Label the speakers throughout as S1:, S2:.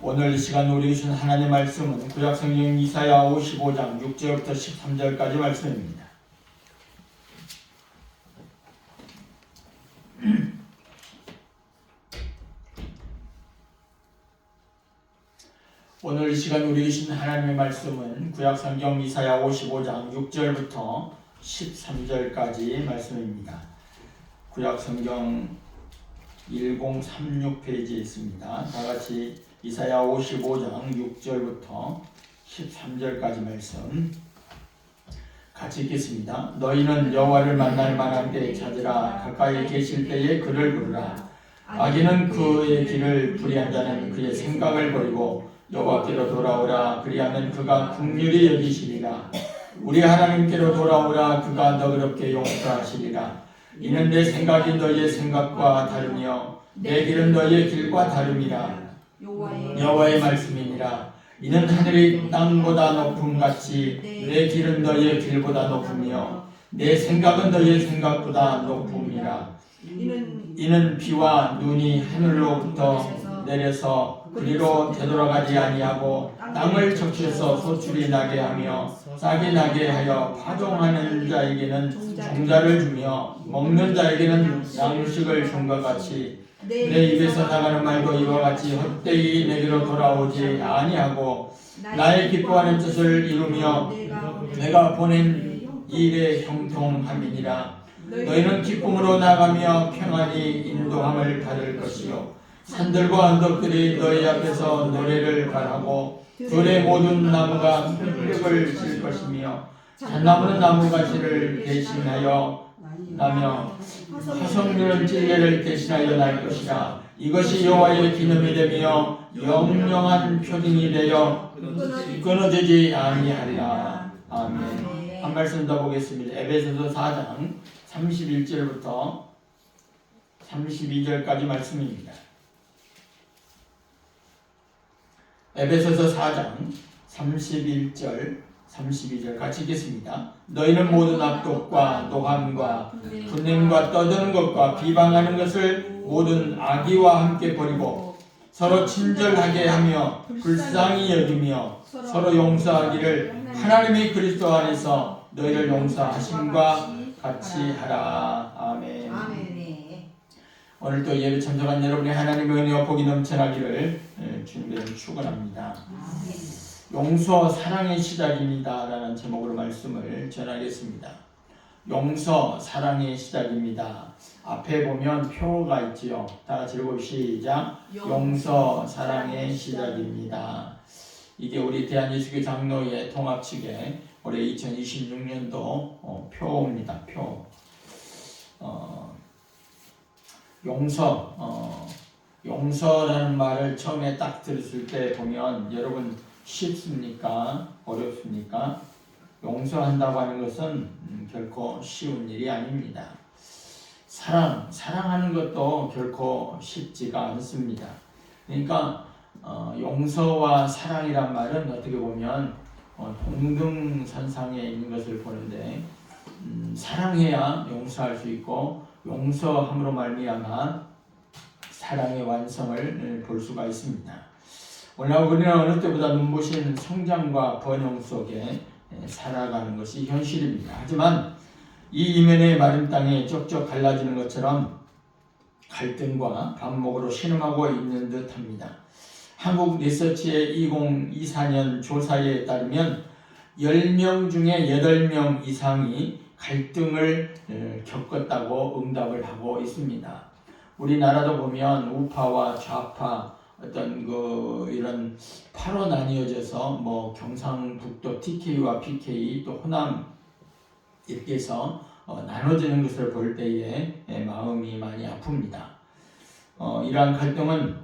S1: 오늘 이 시간 우리 주신 하나님의 말씀은 구약성경 이사야 55장 6절부터 13절까지 말씀입니다. 오늘 이 시간 우리 주신 하나님의 말씀은 구약성경 이사야 55장 6절부터 13절까지 말씀입니다. 구약성경 1036페이지에 있습니다. 다같이 이사야 55장 6절부터 13절까지 말씀 같이 읽겠습니다. 너희는 여호와를 만날 만한 때에 찾으라. 가까이 계실 때에 그를 부르라. 악인은 그의 길을 불의한 자는 그의 생각을 버리고 여호와께로 돌아오라. 그리하면 그가 긍휼히 여기시리라. 우리 하나님께로 돌아오라. 그가 너그럽게 용서하시리라. 이는 내 생각이 너희의 생각과 다르며 내 길은 너희의 길과 다름이라. 여호와의 말씀이니라. 이는 하늘이 땅보다 높음같이 내 길은 너희의 길보다 높으며 내 생각은 너희의 생각보다 높음이라. 이는 비와 눈이 하늘로부터 내려서 그리로 되돌아가지 아니하고 땅을 적셔서 소출이 나게 하며 싹이 나게 하여 파종하는 자에게는 종자를 주며 먹는 자에게는 양식을 준과 같이 내 입에서 나가는 말도 이와 같이 헛되이 내게로 돌아오지 아니하고 나의 기뻐하는 뜻을 이루며 내가 보낸 일에 형통함이니라. 너희는 기쁨으로 나가며 평안히 인도함을 받을 것이요 산들과 언덕들이 너희 앞에서 노래를 발하고 들의 모든 나무가 흙을 질 것이며 잣나무는 나무가지를 대신하여 나며 화성들은 찔레를 대신하여 날 것이라. 이것이 여호와의 기념이 되며 영영한 표징이 되어 끊어지지 아니하리라. 아멘. 한 말씀 더 보겠습니다. 에베소서 4장 31절부터 32절까지 말씀입니다. 에베소서 4장 31절 32절 같이 읽겠습니다. 너희는 모든 악독과 노함과 분냄과 떠드는 것과 비방하는 것을 모든 악의와 함께 버리고 서로 친절하게 하며 불쌍히 여기며 서로 용서하기를 하나님이 그리스도 안에서 너희를 용서하심과 같이 하라. 아멘. 오늘도 예배 참석한 여러분의 하나님의 은혜와 복이 넘쳐나기를 주님의 축원합니다. 용서 사랑의 시작입니다 라는 제목으로 말씀을 전하겠습니다. 용서 사랑의 시작입니다. 앞에 보면 표가 있지요. 다 같이 읽어 시작. 용서 사랑의 시작입니다. 이게 우리 대한예수교 장로회 통합 측의 올해 2026년도 표입니다. 표. 용서라는 말을 처음에 딱 들었을 때 보면 여러분 쉽습니까? 어렵습니까? 용서한다고 하는 것은 결코 쉬운 일이 아닙니다. 사랑하는 것도 결코 쉽지가 않습니다. 그러니까 용서와 사랑이란 말은 어떻게 보면 동등선상에 있는 것을 보는데 사랑해야 용서할 수 있고 용서함으로 말미암아 사랑의 완성을 볼 수가 있습니다. 오늘 우리는 어느 때보다 눈부신 성장과 번영 속에 살아가는 것이 현실입니다. 하지만 이 이면의 마른 땅에 쩍쩍 갈라지는 것처럼 갈등과 반목으로 신음하고 있는 듯합니다. 한국 리서치의 2024년 조사에 따르면 10명 중에 8명 이상이 갈등을 겪었다고 응답을 하고 있습니다. 우리나라도 보면 우파와 좌파 어떤 이런 파로 나뉘어져서 경상북도 TK와 PK 또 호남 이렇게 해서 나눠지는 것을 볼 때에 마음이 많이 아픕니다. 이러한 갈등은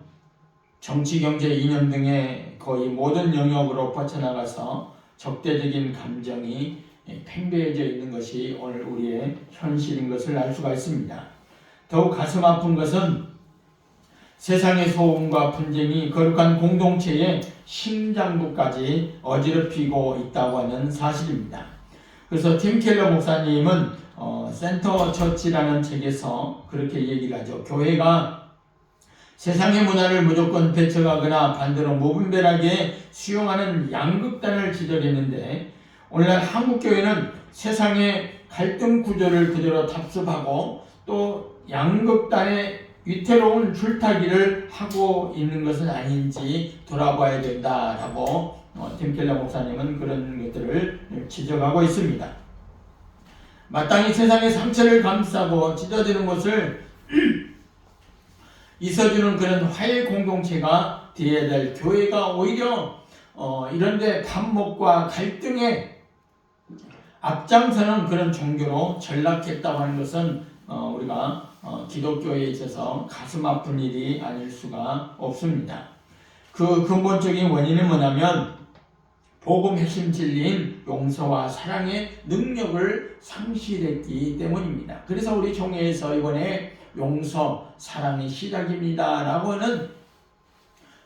S1: 정치, 경제, 이념 등의 거의 모든 영역으로 뻗쳐나가서 적대적인 감정이 팽배해져 있는 것이 오늘 우리의 현실인 것을 알 수가 있습니다. 더욱 가슴 아픈 것은 세상의 소음과 분쟁이 거룩한 공동체의 심장부까지 어지럽히고 있다고 하는 사실입니다. 그래서 팀 켈러 목사님은 센터 처치라는 책에서 그렇게 얘기를 하죠. 교회가 세상의 문화를 무조건 배척하거나 반대로 무분별하게 수용하는 양극단을 지적했는데, 오늘날 한국교회는 세상의 갈등 구조를 그대로 답습하고 또 양극단의 위태로운 줄타기를 하고 있는 것은 아닌지 돌아봐야 된다라고 팀 켈러 목사님은 그런 것들을 지적하고 있습니다. 마땅히 세상의 상처를 감싸고 찢어지는 것을 있어주는 그런 화해 공동체가 되어야 될 교회가 오히려 이런데 반목과 갈등에 앞장서는 그런 종교로 전락했다고 하는 것은 우리가 기독교에 있어서 가슴 아픈 일이 아닐 수가 없습니다. 그 근본적인 원인은 뭐냐면 복음 핵심 진리인 용서와 사랑의 능력을 상실했기 때문입니다. 그래서 우리 종회에서 이번에 용서, 사랑이 시작입니다 라고 하는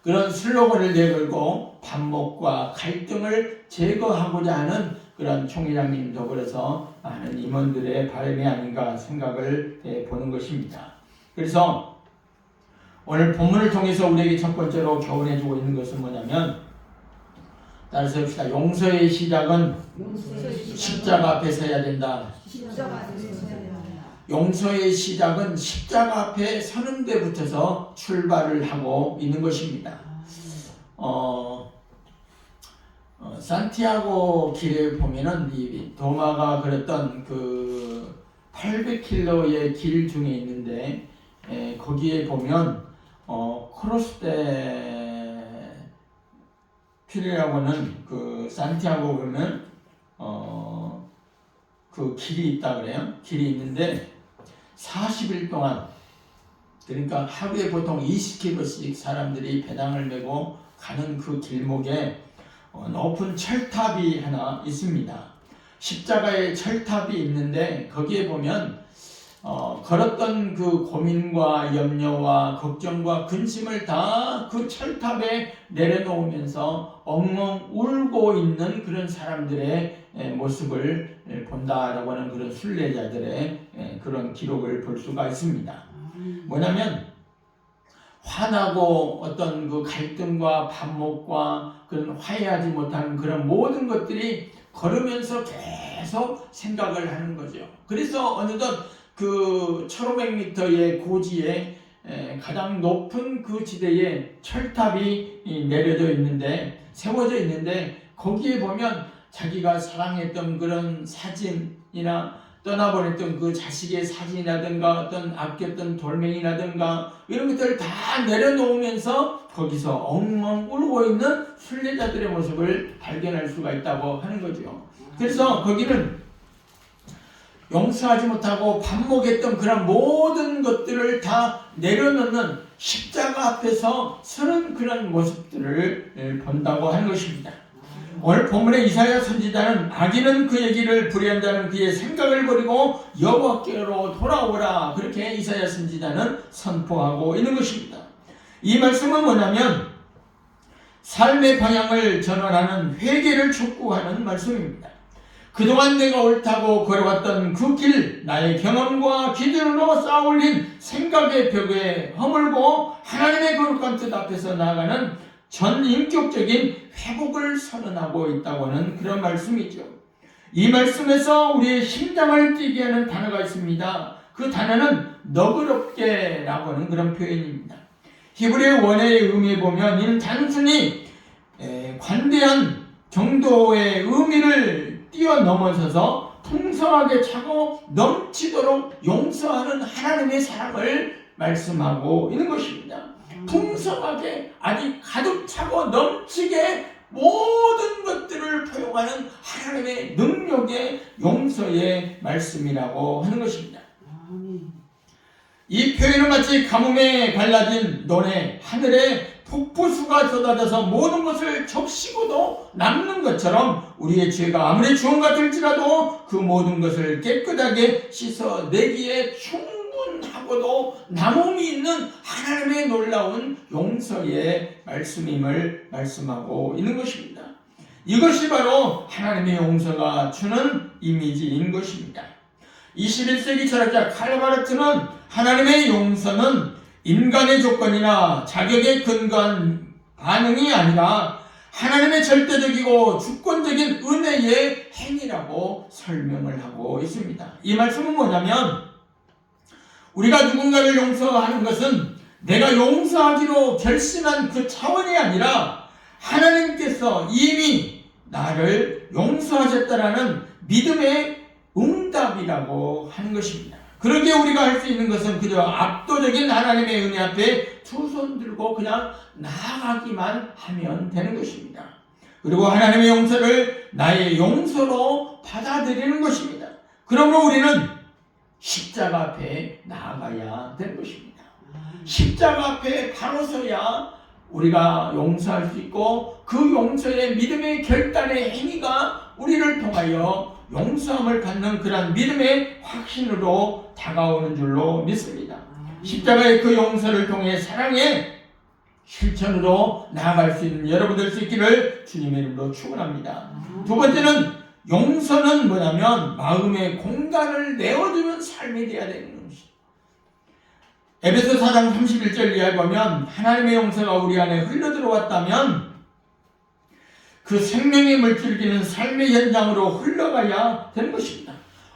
S1: 그런 슬로건을 내걸고 반목과 갈등을 제거하고자 하는 그런 총회장님도 그래서 많은 임원들의 바람이 아닌가 생각을 해보는 것입니다. 그래서 오늘 본문을 통해서 우리에게 첫 번째로 교훈해주고 있는 것은 뭐냐면, 따라서 봅시다. 용서의 시작은 십자가 앞에 서야 된다. 용서의 시작은 십자가 앞에 서는 데부터서 출발을 하고 있는 것입니다. 산티아고 길에 보면은 이 도마가 그렸던 그 800km의 길 중에 있는데, 거기에 보면 크로스 필이라고 하는 그 산티아고 보면 그 길이 있다 그래요. 길이 있는데 40일 동안, 그러니까 하루에 보통 20km씩 사람들이 배낭을 메고 가는 그 길목에 높은 철탑이 하나 있습니다. 십자가의 철탑이 있는데 거기에 보면 걸었던 그 고민과 염려와 걱정과 근심을 다 그 철탑에 내려놓으면서 엉엉 울고 있는 그런 사람들의 모습을 본다라고 하는 그런 순례자들의 그런 기록을 볼 수가 있습니다. 뭐냐면 화나고 어떤 그 갈등과 반목과 그런 화해하지 못하는 그런 모든 것들이 걸으면서 계속 생각을 하는 거죠. 그래서 어느덧 그 1500m의 고지에 가장 높은 그 지대에 철탑이 내려져 있는데, 세워져 있는데, 거기에 보면 자기가 사랑했던 그런 사진이나 떠나보냈던 그 자식의 사진이라든가 어떤 아꼈던 돌멩이라든가 이런 것들을 다 내려놓으면서 거기서 엉엉 울고 있는 순례자들의 모습을 발견할 수가 있다고 하는 거죠. 그래서 거기는 용서하지 못하고 반목했던 그런 모든 것들을 다 내려놓는 십자가 앞에서 서는 그런 모습들을 본다고 하는 것입니다. 오늘 본문의 이사야 선지자는 악인은 그 얘기를 불의한다는 그의 생각을 버리고 여호와께로 돌아오라, 그렇게 이사야 선지자는 선포하고 있는 것입니다. 이 말씀은 뭐냐면 삶의 방향을 전환하는 회개를 촉구하는 말씀입니다. 그동안 내가 옳다고 걸어왔던 그 길, 나의 경험과 기준으로 쌓아올린 생각의 벽에 허물고 하나님의 거룩한 뜻 앞에서 나아가는 전인격적인 회복을 선언하고 있다고 하는 그런 말씀이죠. 이 말씀에서 우리의 심장을 뛰게 하는 단어가 있습니다. 그 단어는 너그럽게 라고 하는 그런 표현입니다. 히브리어 원어의 의미에 보면 이는 단순히 관대한 정도의 의미를 뛰어넘어서서 풍성하게 차고 넘치도록 용서하는 하나님의 사랑을 말씀하고 있는 것입니다. 풍성하게 아니 가득 차고 넘치게 모든 것들을 포용하는 하나님의 능력의 용서의 말씀이라고 하는 것입니다. 이 표현은 마치 가뭄에 갈라진 논에 하늘에 폭포수가 쏟아져서 모든 것을 적시고도 남는 것처럼 우리의 죄가 아무리 주홍 같을지라도 그 모든 것을 깨끗하게 씻어내기에 충분하고도 남음이 있는 하나님의 놀라운 용서의 말씀임을 말씀하고 있는 것입니다. 이것이 바로 하나님의 용서가 주는 이미지인 것입니다. 21세기 철학자 칼 바르트는 하나님의 용서는 인간의 조건이나 자격에 근거한 반응이 아니라 하나님의 절대적이고 주권적인 은혜의 행위라고 설명을 하고 있습니다. 이 말씀은 뭐냐면 우리가 누군가를 용서하는 것은 내가 용서하기로 결심한 그 차원이 아니라 하나님께서 이미 나를 용서하셨다라는 믿음의 응답이라고 하는 것입니다. 그러기에 우리가 할 수 있는 것은 그저 압도적인 하나님의 은혜 앞에 두 손 들고 그냥 나아가기만 하면 되는 것입니다. 그리고 하나님의 용서를 나의 용서로 받아들이는 것입니다. 그러므로 우리는 십자가 앞에 나아가야 되는 것입니다. 십자가 앞에 바로 서야 우리가 용서할 수 있고 그 용서의 믿음의 결단의 행위가 우리를 통하여 용서함을 받는 그런 믿음의 확신으로 다가오는 줄로 믿습니다. 십자가의 그 용서를 통해 사랑의 실천으로 나아갈 수 있는 여러분 될 수 있기를 주님의 이름으로 축원합니다. 두 번째는 용서는 뭐냐면 마음의 공간을 내어주는 삶이 되어야 되는 것입니다. 에베소 4장 31절 이하에 보면 하나님의 용서가 우리 안에 흘러들어왔다면 그 생명의 물줄기는 삶의 현장으로 흘러가야 되는 것입니다.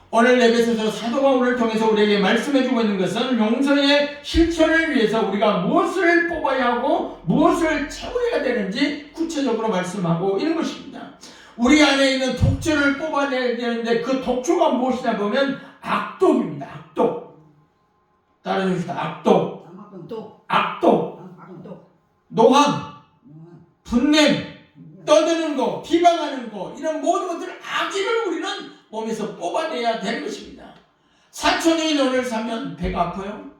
S1: 오늘 에베소서 사도 바울을 통해서 우리에게 말씀해주고 있는 것은 용서의 실천을 위해서 우리가 무엇을 뽑아야 하고 무엇을 채워야 되는지 구체적으로 말씀하고 있는 것입니다. 우리 안에 있는 독초를 뽑아내야 되는데 그 독초가 무엇이냐 보면 악독입니다. 악독. 따라해줍시다. 악독. 노함, 분냄, 떠드는 거, 비방하는 거, 이런 모든 것들을 악의를 우리는 몸에서 뽑아내야 되는 것입니다. 사촌이 너를 사면 배가 아파요?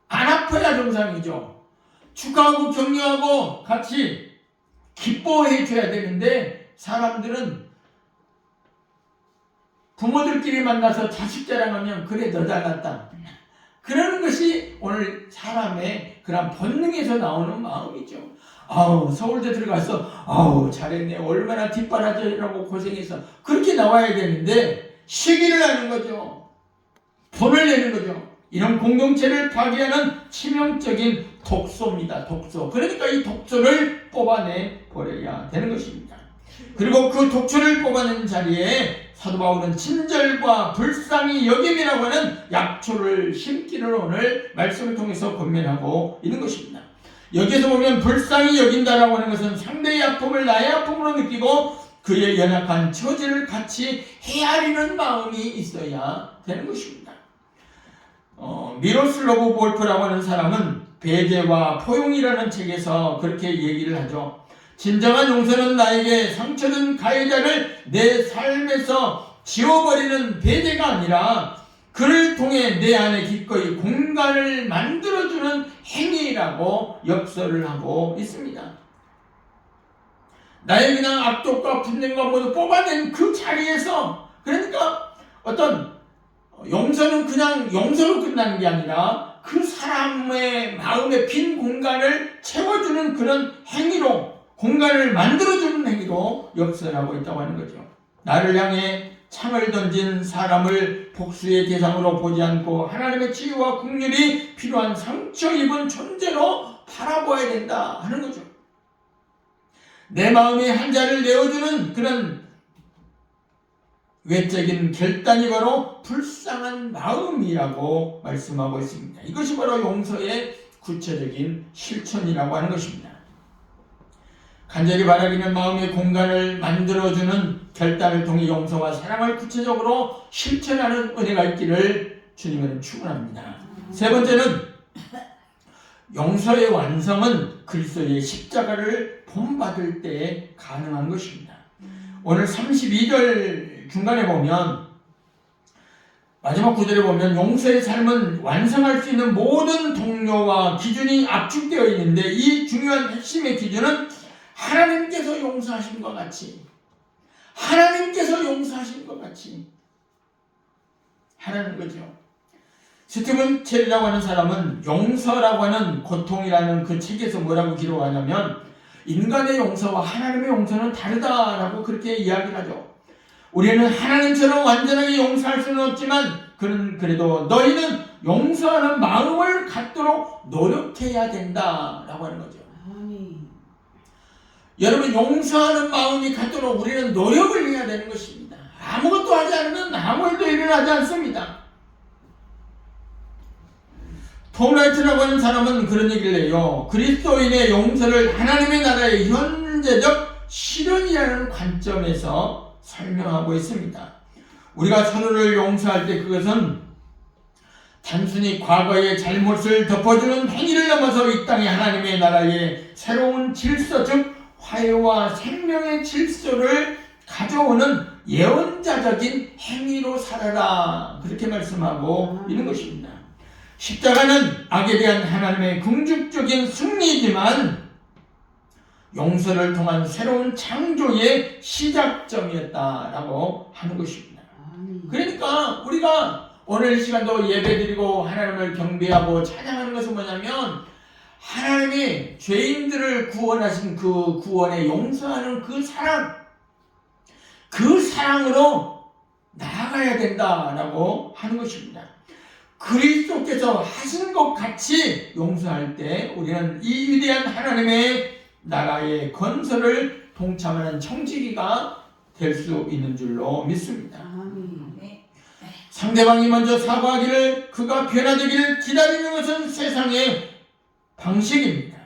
S1: 안 아파야 정상이죠. 축하하고 격려하고 같이 기뻐해 줘야 되는데 사람들은 부모들끼리 만나서 자식 자랑하면 그래 너 잘났다. 그러는 것이 오늘 사람의 그런 본능에서 나오는 마음이죠. 아우 서울대 들어가서 아우 잘했네 얼마나 뒷바라지라고 고생해서 그렇게 나와야 되는데 시기를 하는 거죠. 돈을 내는 거죠. 이런 공동체를 파괴하는 치명적인 독소입니다. 독소. 그러니까 이 독소를 뽑아내 버려야 되는 것입니다. 그리고 그 독소를 뽑아내는 자리에 사도 바울은 친절과 불쌍히 여김이라고 하는 약초를 심기를 오늘 말씀을 통해서 권면하고 있는 것입니다. 여기에서 보면 불쌍히 여긴다라고 하는 것은 상대의 아픔을 나의 아픔으로 느끼고 그의 연약한 처지를 같이 헤아리는 마음이 있어야 되는 것입니다. 미로슬로브 볼프라고 하는 사람은 배제와 포용이라는 책에서 그렇게 얘기를 하죠. 진정한 용서는 나에게 상처된 가해자를 내 삶에서 지워버리는 배제가 아니라 그를 통해 내 안에 기꺼이 공간을 만들어주는 행위라고 역설을 하고 있습니다. 나의 그냥 악독과 분쟁과 모두 뽑아낸 그 자리에서 그러니까 어떤 용서는 그냥 용서로 끝나는 게 아니라 그 사람의 마음의 빈 공간을 채워주는 그런 행위로 공간을 만들어주는 행위로 역설하고 있다고 하는 거죠. 나를 향해 창을 던진 사람을 복수의 대상으로 보지 않고 하나님의 치유와 긍휼이 필요한 상처 입은 존재로 바라봐야 된다 하는 거죠. 내 마음의 한자를 내어주는 그런 외적인 결단이 바로 불쌍한 마음이라고 말씀하고 있습니다. 이것이 바로 용서의 구체적인 실천이라고 하는 것입니다. 간절히 바라기는 마음의 공간을 만들어주는 결단을 통해 용서와 사랑을 구체적으로 실천하는 은혜가 있기를 주님은 축원합니다. 세 번째는 용서의 완성은 그리스도의 십자가를 본받을 때 가능한 것입니다. 오늘 32절 중간에 보면 마지막 구절에 보면 용서의 삶은 완성할 수 있는 모든 동료와 기준이 압축되어 있는데 이 중요한 핵심의 기준은 하나님께서 용서하신 것 같이 하라는 거죠. 스티븐 첼이라고 하는 사람은 용서라고 하는 고통이라는 그 책에서 뭐라고 기록하냐면 인간의 용서와 하나님의 용서는 다르다라고 그렇게 이야기를 하죠. 우리는 하나님처럼 완전하게 용서할 수는 없지만 그래도 너희는 용서하는 마음을 갖도록 노력해야 된다라고 하는 거죠. 여러분, 용서하는 마음이 갖도록 우리는 노력을 해야 되는 것입니다. 아무것도 하지 않으면 아무 일도 일어나지 않습니다. 톰 라이트라고 하는 사람은 그런 얘기를 해요. 그리스도인의 용서를 하나님의 나라의 현재적 실현이라는 관점에서 설명하고 있습니다. 우리가 서로를 용서할 때 그것은 단순히 과거의 잘못을 덮어주는 행위를 넘어서 이 땅의 하나님의 나라의 새로운 질서, 즉 화해와 생명의 질서를 가져오는 예언자적인 행위로 살아라, 그렇게 말씀하고 있는 것입니다. 십자가는 악에 대한 하나님의 궁극적인 승리이지만 용서를 통한 새로운 창조의 시작점이었다라고 하는 것입니다. 그러니까 우리가 오늘 시간도 예배드리고 하나님을 경배하고 찬양하는 것은 뭐냐면 하나님이 죄인들을 구원하신 그 구원에 용서하는 그 사랑으로 나아가야 된다라고 하는 것입니다. 그리스도께서 하신 것 같이 용서할 때 우리는 이 위대한 하나님의 나라의 건설을 동참하는 청지기가 될 수 있는 줄로 믿습니다. 상대방이 먼저 사과하기를, 그가 변화되기를 기다리는 것은 세상의 방식입니다.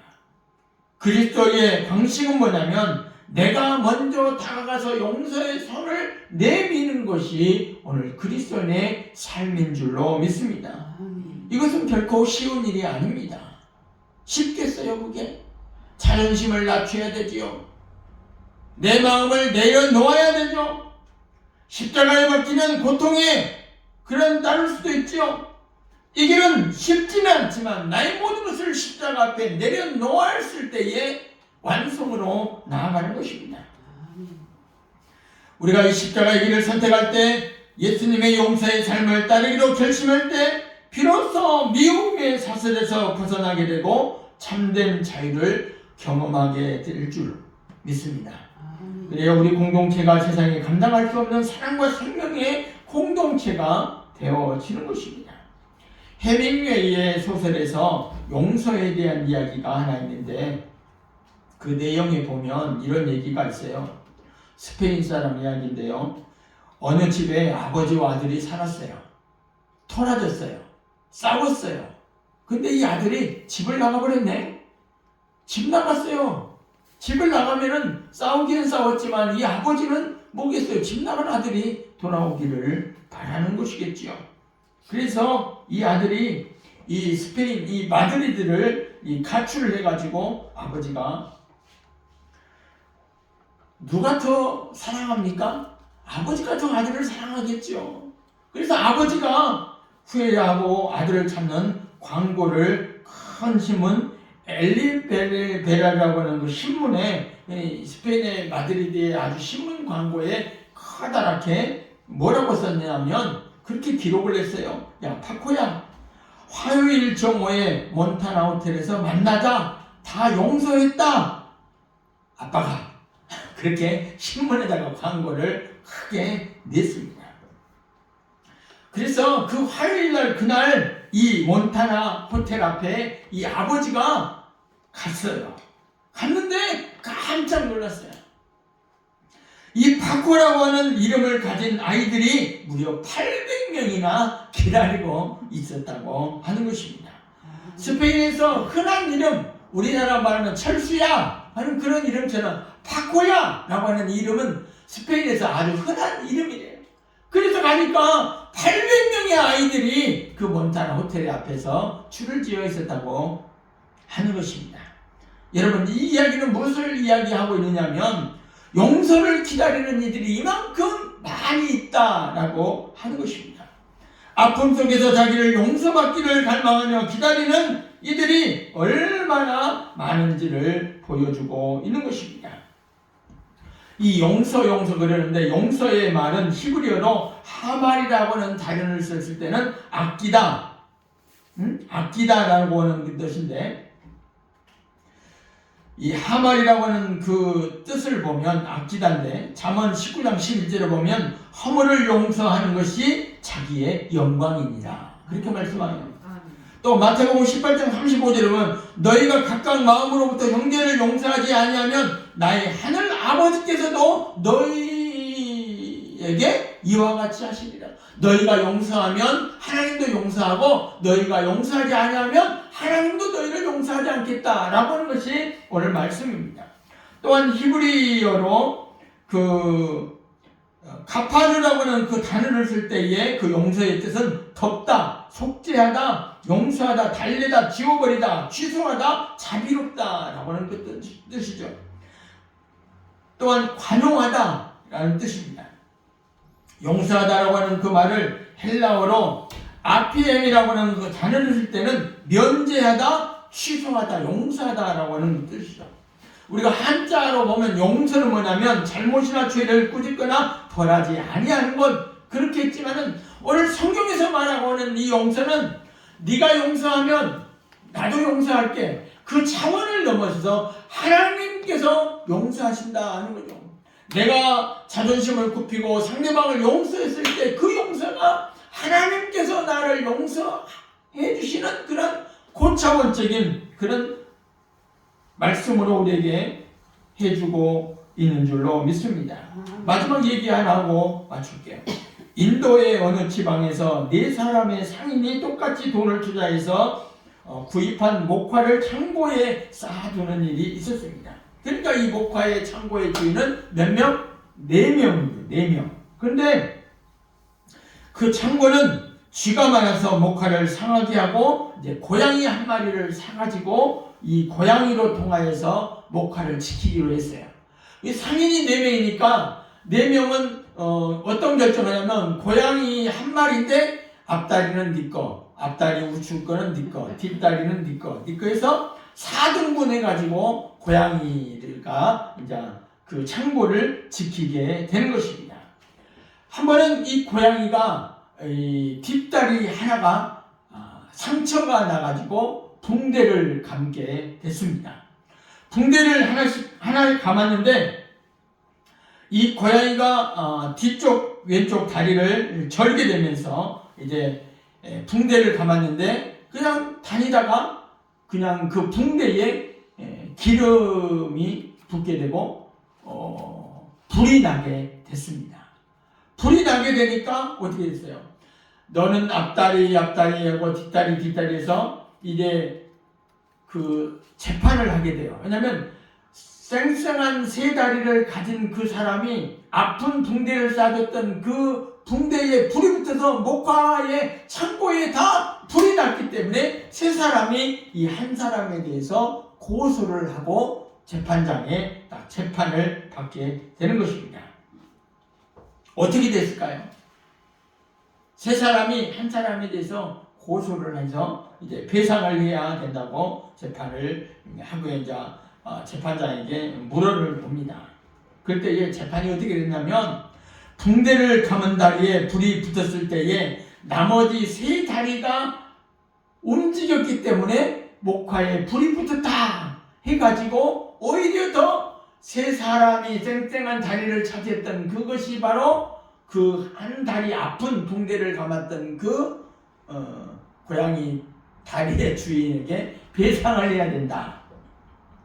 S1: 그리스도의 방식은 뭐냐면 내가 먼저 다가가서 용서의 손을 내미는 것이 오늘 그리스도인의 삶인 줄로 믿습니다. 이것은 결코 쉬운 일이 아닙니다. 쉽겠어요, 그게? 자존심을 낮춰야 되지요. 내 마음을 내려놓아야 되죠. 십자가에 박히는 고통에 그런 따를 수도 있죠. 이 길은 쉽지는 않지만 나의 모든 것을 십자가 앞에 내려놓았을 때에 완성으로 나아가는 것입니다. 우리가 이 십자가의 길을 선택할 때, 예수님의 용서의 삶을 따르기로 결심할 때 비로소 미움의 사슬에서 벗어나게 되고 참된 자유를 경험하게 될 줄 믿습니다. 그래야 우리 공동체가 세상에 감당할 수 없는 사랑과 생명의 공동체가 되어지는 것입니다. 해밍웨이의 소설에서 용서에 대한 이야기가 하나 있는데 그 내용에 보면 이런 얘기가 있어요. 스페인 사람 이야기인데요. 어느 집에 아버지와 아들이 살았어요. 토라졌어요. 싸웠어요. 근데 이 아들이 집을 나가버렸네. 집 나갔어요. 집을 나가면은 싸우기는 싸웠지만 이 아버지는 뭐겠어요? 집 나간 아들이 돌아오기를 바라는 것이겠지요. 그래서 이 아들이 이 스페인, 이 마드리드를 가출을 해가지고 아버지가 누가 더 사랑합니까? 아버지가 더 아들을 사랑하겠죠. 그래서 아버지가 후회하고 아들을 찾는 광고를 큰 신문 엘리베라라고 하는 그 신문에, 스페인의 마드리드의 아주 신문 광고에 커다랗게 뭐라고 썼냐면 그렇게 기록을 했어요. 야, 파코야, 화요일 정오에 몬타나 호텔에서 만나자. 다 용서했다. 아빠가 그렇게 신문에다가 광고를 크게 냈습니다. 그래서 그 화요일날 그날 이 몬타나 호텔 앞에 이 아버지가 갔어요. 갔는데 깜짝 놀랐어요. 이 파코라고 하는 이름을 가진 아이들이 무려 800명이나 기다리고 있었다고 하는 것입니다. 스페인에서 흔한 이름, 우리나라 말하면 철수야 하는 그런 이름처럼 파코야 라고 하는 이름은 스페인에서 아주 흔한 이름이래요. 그래서 가니까 800명의 아이들이 그 몬타나 호텔 앞에서 줄을 지어 있었다고 하는 것입니다. 여러분, 이 이야기는 무엇을 이야기하고 있느냐면 용서를 기다리는 이들이 이만큼 많이 있다라고 하는 것입니다. 아픔 속에서 자기를 용서받기를 갈망하며 기다리는 이들이 얼마나 많은지를 보여주고 있는 것입니다. 이 용서 그러는데 용서의 말은 히브리어로 하말이라고 하는 단어를 썼을 때는 아끼다, 아끼다라고 하는 뜻인데 이 하말이라고 하는 그 뜻을 보면 아끼다인데 잠언 19장 11절에 보면 허물을 용서하는 것이 자기의 영광이니라 그렇게 말씀하네요. 또 마태복음 18장 35절에 보면 너희가 각각 마음으로부터 형제를 용서하지 아니하면 나의 하늘 아버지께서도 너희에게 이와 같이 하시리라. 너희가 용서하면 하나님도 용서하고 너희가 용서하지 아니하면 하나님도 너희를 용서하지 않겠다라고 하는 것이 오늘 말씀입니다. 또한 히브리어로 가파르라고 하는 그 단어를 쓸 때에 그 용서의 뜻은 덮다, 속죄하다, 용서하다, 달래다, 지워버리다, 취소하다, 자비롭다 라고 하는 그 뜻이죠. 또한 관용하다 라는 뜻입니다. 용서하다라고 하는 그 말을 헬라어로 아피엠이라고 하는 그 단어를 쓸 때는 면제하다, 취소하다, 용서하다라고 하는 뜻이죠. 우리가 한자로 보면 용서는 뭐냐면 잘못이나 죄를 꾸짖거나 벌하지 아니하는 것, 그렇게 했지만은 오늘 성경에서 말하고 있는 이 용서는 네가 용서하면 나도 용서할게, 그 차원을 넘어서서 하나님께서 용서하신다 하는 거죠. 내가 자존심을 굽히고 상대방을 용서했을 때 그 용서가 하나님께서 나를 용서해 주시는 그런 고차원적인 그런 말씀으로 우리에게 해주고 있는 줄로 믿습니다. 마지막 얘기 하나 하고 마칠게요. 인도의 어느 지방에서 4사람의 상인이 똑같이 돈을 투자해서 구입한 목화를 창고에 쌓아두는 일이 있었습니다. 그러니까 이 목화의 창고의 주인은 몇 명? 4명입니다. 4명. 그런데 그 창고는 쥐가 많아서 목화를 상하게 하고 이제 고양이 한 마리를 사가지고 이 고양이로 통하여서 목화를 지키기로 했어요. 이 상인이 4명이니까 4명은 어떤 결정을 하냐면 고양이 한 마리인데 앞다리는 네 거, 앞다리 우측 거는 네 거, 뒷다리는 네 거, 네 거 해서 4등분 해가지고 고양이가 이제 그 창고를 지키게 되는 것입니다. 한 번은 이 고양이가 이 뒷다리 하나가 상처가 나가지고 붕대를 감게 됐습니다. 붕대를 하나를 감았는데 이 고양이가 뒤쪽 왼쪽 다리를 절게 되면서 이제 붕대를 감았는데 그냥 다니다가 그냥 그 붕대에 기름이 붙게 되고 불이 나게 됐습니다. 불이 나게 되니까 어떻게 됐어요? 너는 앞다리 하고 뒷다리 해서 이제 그 재판을 하게 돼요. 왜냐하면 쌩쌩한 3다리를 가진 그 사람이 아픈 붕대를 싸줬던 그 붕대에 불이 붙어서 목화의 창고에 다 불이 났기 때문에 3사람이 이 한 사람에 대해서 고소를 하고 재판장에 딱 재판을 받게 되는 것입니다. 어떻게 됐을까요? 3사람이 한 사람에 대해서 고소를 해서 이제 배상을 해야 된다고 재판을 하고 이제 재판장에게 물어를 봅니다. 그럴 때 재판이 어떻게 됐냐면 붕대를 감은 다리에 불이 붙었을 때에 나머지 3다리가 움직였기 때문에 목화에 불이 붙었다 해가지고 오히려 더 3사람이 쌩쌩한 다리를 차지했던 그것이 바로 그 한 다리 아픈 붕대를 감았던 그 고양이 다리의 주인에게 배상을 해야 된다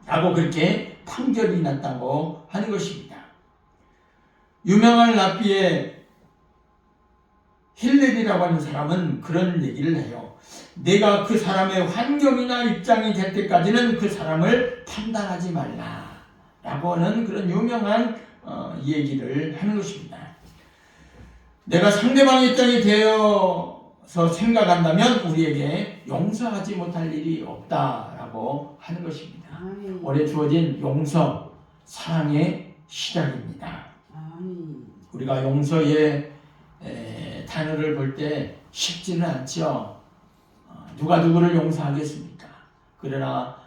S1: 라고 그렇게 판결이 났다고 하는 것입니다. 유명한 랍비의 힐렐이라고 하는 사람은 그런 얘기를 해요. 내가 그 사람의 환경이나 입장이 될 때까지는 그 사람을 판단하지 말라 라고 하는 그런 유명한 얘기를 하는 것입니다. 내가 상대방의 입장이 되어서 생각한다면 우리에게 용서하지 못할 일이 없다라고 하는 것입니다. 올해 주어진 용서, 사랑의 시작입니다. 우리가 용서의 단어를 볼 때 쉽지는 않죠. 누가 누구를 용서하겠습니까? 그러나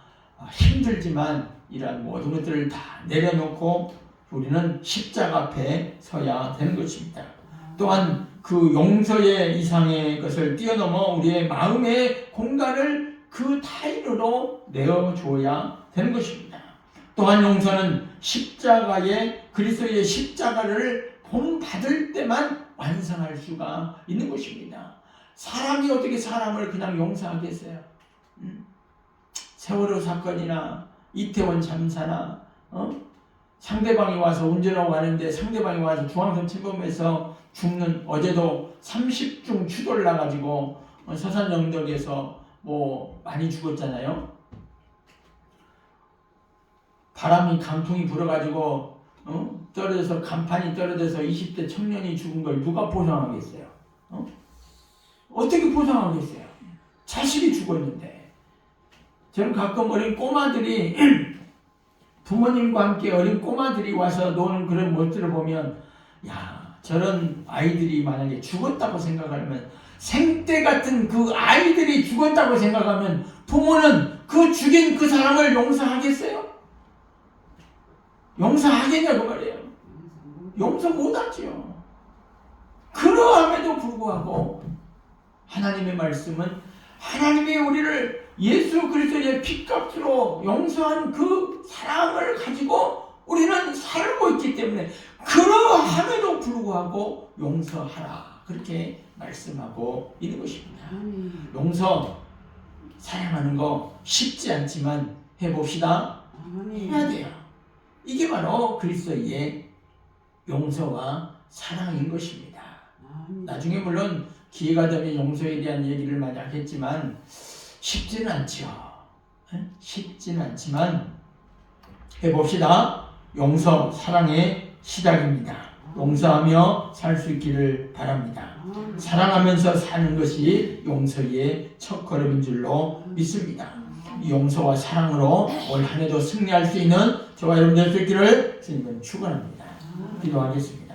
S1: 힘들지만 이러한 모든 것들을 다 내려놓고 우리는 십자가 앞에 서야 되는 것입니다. 또한 그 용서의 이상의 것을 뛰어넘어 우리의 마음의 공간을 그 타인으로 내어줘야 되는 것입니다. 또한 용서는 그리스도의 십자가를 본받을 때만 완성할 수가 있는 것입니다. 사람이 어떻게 사람을 그냥 용서하겠어요? 세월호 사건이나 이태원 참사나 상대방이 와서 운전하고 가는데 상대방이 와서 중앙선 침범해서 죽는, 어제도 30중 추돌 나가지고 서산 영덕에서 뭐 많이 죽었잖아요. 바람이 강풍이 불어가지고 떨어져서 간판이 떨어져서 20대 청년이 죽은 걸 누가 보상하겠어요? 어떻게 보상하겠어요? 자식이 죽었는데. 저는 가끔 어린 꼬마들이 부모님과 함께 어린 꼬마들이 와서 노는 그런 모습들을 보면, 야, 저런 아이들이 만약에 죽었다고 생각하면, 생때 같은 그 아이들이 죽었다고 생각하면 부모는 그 죽인 그 사람을 용서하겠어요? 용서하겠냐고 말이에요. 용서 못하지요. 그러함에도 불구하고 하나님의 말씀은 하나님이 우리를 예수 그리스도의 피값으로 용서한 그 사랑을 가지고 우리는 살고 있기 때문에 그러함에도 불구하고 용서하라, 그렇게 말씀하고 있는 것입니다. 용서, 사랑하는 거 쉽지 않지만 해봅시다. 해야 돼요. 이게 바로 그리스도의 용서와 사랑인 것입니다. 나중에 물론 기회가 되면 용서에 대한 얘기를 많이 하겠지만 쉽지는 않죠. 쉽지는 않지만 해봅시다. 용서, 사랑의 시작입니다. 용서하며 살 수 있기를 바랍니다. 사랑하면서 사는 것이 용서의 첫걸음인 줄로 믿습니다. 이 용서와 사랑으로 올 한 해도 승리할 수 있는 저와 여러분 될 수 있기를 주님은 축원합니다. 기도하겠습니다.